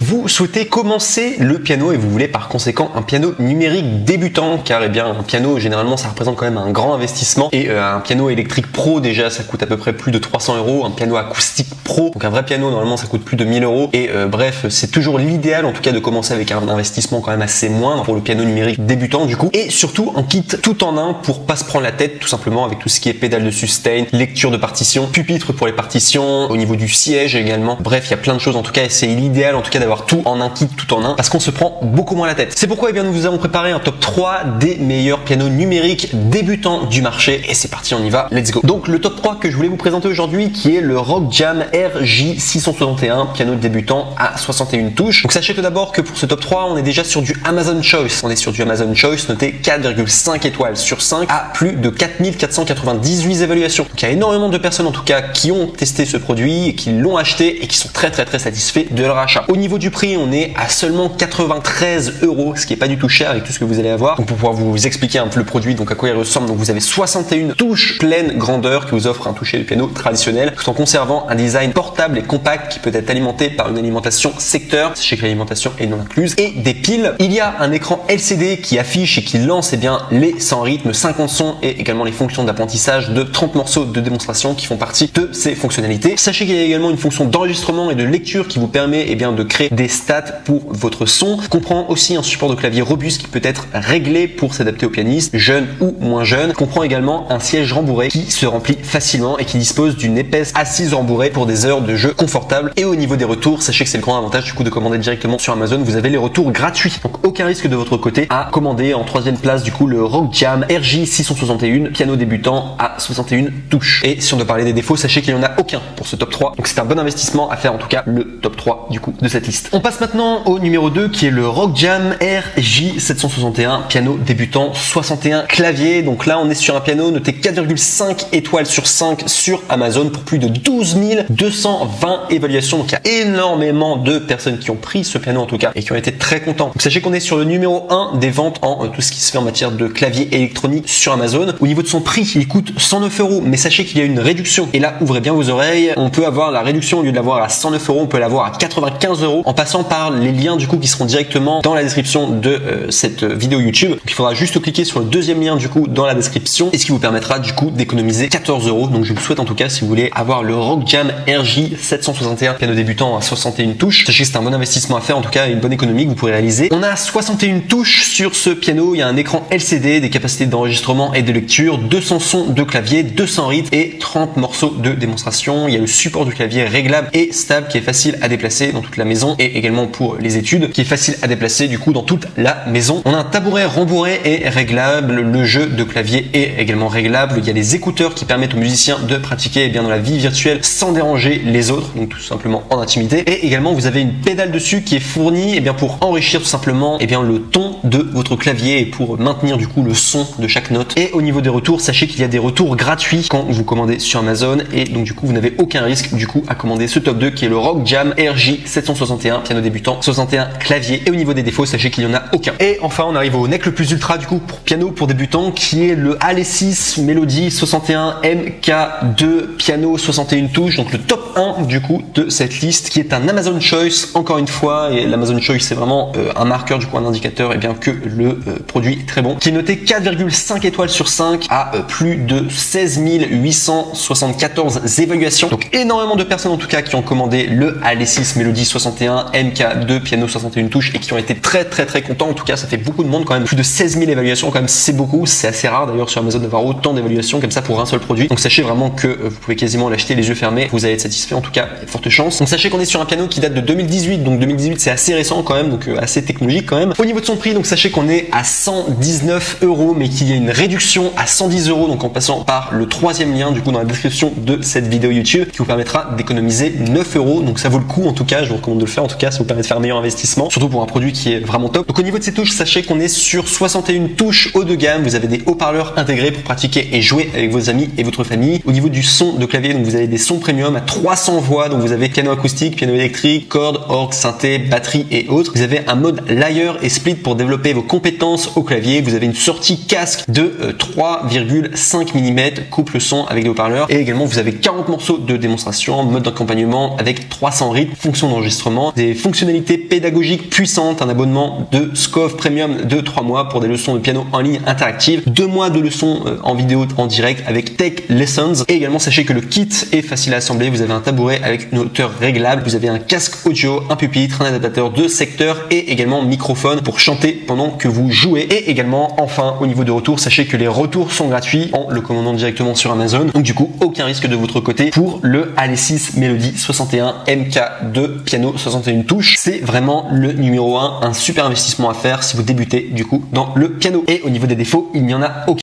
vous souhaitez commencer le piano et vous voulez par conséquent un piano numérique débutant, car eh bien un piano généralement ça représente quand même un grand investissement, et un piano électrique pro déjà ça coûte à peu près plus de 300 €, un piano acoustique pro, donc un vrai piano normalement ça coûte plus de 1000 €, et bref c'est toujours l'idéal en tout cas de commencer avec un investissement quand même assez moindre pour le piano numérique débutant du coup, et surtout un kit tout en un pour pas se prendre la tête tout simplement avec tout ce qui est pédale de sustain, lecture de partition, pupitre pour les partitions, au niveau du siège également, bref il y a plein de choses en tout cas, et c'est l'idéal en tout cas d'avoir tout en un kit, tout en un, parce qu'on se prend beaucoup moins la tête. C'est pourquoi eh bien, nous vous avons préparé un top 3 des meilleurs pianos numériques débutants du marché, et c'est parti, on y va, let's go. Donc le top 3 que je voulais vous présenter aujourd'hui qui est le Rock Jam RJ661, piano débutant à 61 touches. Donc sachez tout d'abord que pour ce top 3 on est déjà sur du Amazon Choice, on est sur du Amazon Choice noté 4,5 étoiles sur 5 à plus de 4498 évaluations. Donc il y a énormément de personnes en tout cas qui ont testé ce produit, qui l'ont acheté et qui sont très satisfaits de leur achat. Au niveau du prix, on est à seulement 93 €, ce qui est pas du tout cher avec tout ce que vous allez avoir. Donc pour pouvoir vous expliquer un peu le produit, donc à quoi il ressemble, donc vous avez 61 touches pleine grandeur qui vous offrent un toucher de piano traditionnel, tout en conservant un design portable et compact qui peut être alimenté par une alimentation secteur, sachez que l'alimentation est non incluse, et des piles. Il y a un écran LCD qui affiche et qui lance eh bien les 100 rythmes, 50 sons et également les fonctions d'apprentissage de 30 morceaux de démonstration qui font partie de ces fonctionnalités. Sachez qu'il y a également une fonction d'enregistrement et de lecture qui vous permet eh bien de créer des stats pour votre son. Comprend aussi un support de clavier robuste qui peut être réglé pour s'adapter aux pianistes, jeunes ou moins jeunes. Comprend également un siège rembourré qui se remplit facilement et qui dispose d'une épaisse assise rembourrée pour des heures de jeu confortables. Et au niveau des retours, sachez que c'est le grand avantage du coup de commander directement sur Amazon, vous avez les retours gratuits. Donc aucun risque de votre côté à commander. En troisième place du coup le Rock Jam RJ661, piano débutant à 61 touches. Et si on doit parler des défauts, sachez qu'il n'y en a aucun pour ce top 3. Donc c'est un bon investissement à faire, en tout cas le top 3 du coup de cette liste. On passe maintenant au numéro 2 qui est le Rock Jam RJ761, piano débutant 61 clavier. Donc là on est sur un piano noté 4,5 étoiles sur 5 sur Amazon pour plus de 12 220 évaluations. Donc il y a énormément de personnes qui ont pris ce piano en tout cas et qui ont été très contents. Donc sachez qu'on est sur le numéro 1 des ventes en tout ce qui se fait en matière de clavier électronique sur Amazon. Au niveau de son prix, il coûte 109 €, mais sachez qu'il y a une réduction. Et là, ouvrez bien vos oreilles, on peut avoir la réduction, au lieu de l'avoir à 109 €, on peut l'avoir à 95 € en passant par les liens du coup qui seront directement dans la description de cette vidéo YouTube. Donc, il faudra juste cliquer sur le deuxième lien du coup dans la description, et ce qui vous permettra du coup d'économiser 14 €. Donc je vous souhaite en tout cas, si vous voulez avoir le Rock Jam RJ761, piano débutant à 61 touches, sachez que c'est un bon investissement à faire, en tout cas une bonne économie que vous pourrez réaliser. On a 61 touches sur ce piano, il y a un écran LCD, des capacités d'enregistrement et de lecture, 200 sons de clavier, 200 rythmes et 30 morceaux de démonstration. Il y a le support du clavier réglable et stable qui est facile à déplacer dans toute la maison, et également pour les études qui est facile à déplacer du coup dans toute la maison. On a un tabouret rembourré et réglable, le jeu de clavier est également réglable. Il y a les écouteurs qui permettent aux musiciens de pratiquer eh bien dans la vie virtuelle sans déranger les autres, donc tout simplement en intimité. Et également vous avez une pédale dessus qui est fournie eh bien pour enrichir tout simplement eh bien le ton de votre clavier et pour maintenir du coup le son de chaque note. Et au niveau des retours, sachez qu'il y a des retours gratuits quand vous commandez sur Amazon, et donc du coup vous n'avez aucun risque du coup à commander ce top 2 qui est le Rock Jam RJ761, piano débutant 61 clavier. Et au niveau des défauts, sachez qu'il n'y en a aucun. Et enfin on arrive au neck le plus ultra du coup pour piano pour débutants qui est le Alesis Melody 61 MK2, piano 61 touches, donc le top 1 du coup de cette liste, qui est un Amazon Choice encore une fois. Et l'Amazon Choice c'est vraiment un marqueur du coup, un indicateur et bien que le produit est très bon, qui est noté 4,5 étoiles sur 5 à plus de 16 874 évaluations. Donc énormément de personnes en tout cas qui ont commandé le Alesis Melody 61 MK2, piano 61 touches, et qui ont été très contents. En tout cas ça fait beaucoup de monde quand même, plus de 16 000 évaluations quand même, c'est beaucoup, c'est assez rare d'ailleurs sur Amazon d'avoir autant d'évaluations comme ça pour un seul produit. Donc sachez vraiment que vous pouvez quasiment l'acheter les yeux fermés, vous allez être satisfait, en tout cas forte chance. Donc sachez qu'on est sur un piano qui date de 2018, donc 2018 c'est assez récent quand même, donc assez technologique quand même. Au niveau de son prix, donc sachez qu'on est à 119 €, mais qu'il y a une réduction à 110 €, donc en passant par le troisième lien du coup dans la description de cette vidéo YouTube, qui vous permettra d'économiser 9 €. Donc ça vaut le coup, en tout cas je vous recommande de le faire, en tout cas ça vous permet de faire un meilleur investissement, surtout pour un produit qui est vraiment top. Donc au niveau de ces touches, sachez qu'on est sur 61 touches haut de gamme, vous avez des haut-parleurs intégrés pour pratiquer et jouer avec vos amis et votre famille. Au niveau du son de clavier, donc vous avez des sons premium à 300 voix, donc vous avez piano acoustique, piano électrique, cordes, orgue, synthé, batterie et autres. Vous avez un mode layer et split pour développer vos compétences au clavier. Vous avez une sortie casque de 3,5 mm, couple son avec des haut-parleurs, et également vous avez 40 morceaux de démonstration, mode d'accompagnement avec 300 rythmes, fonction d'enregistrement. des fonctionnalités pédagogiques puissantes, un abonnement de SCOF Premium de 3 mois pour des leçons de piano en ligne interactives, 2 mois de leçons en vidéo en direct avec Tech Lessons. Et également, sachez que le kit est facile à assembler. Vous avez un tabouret avec une hauteur réglable, vous avez un casque audio, un pupitre, un adaptateur de secteur et également microphone pour chanter pendant que vous jouez. Et également, enfin, au niveau de retour, sachez que les retours sont gratuits en le commandant directement sur Amazon. Donc du coup, aucun risque de votre côté pour le AD6 Melody 61 MK2 piano 61 touches. C'est vraiment le numéro 1, un super investissement à faire si vous débutez du coup dans le piano. Et au niveau des défauts, il n'y en a aucun.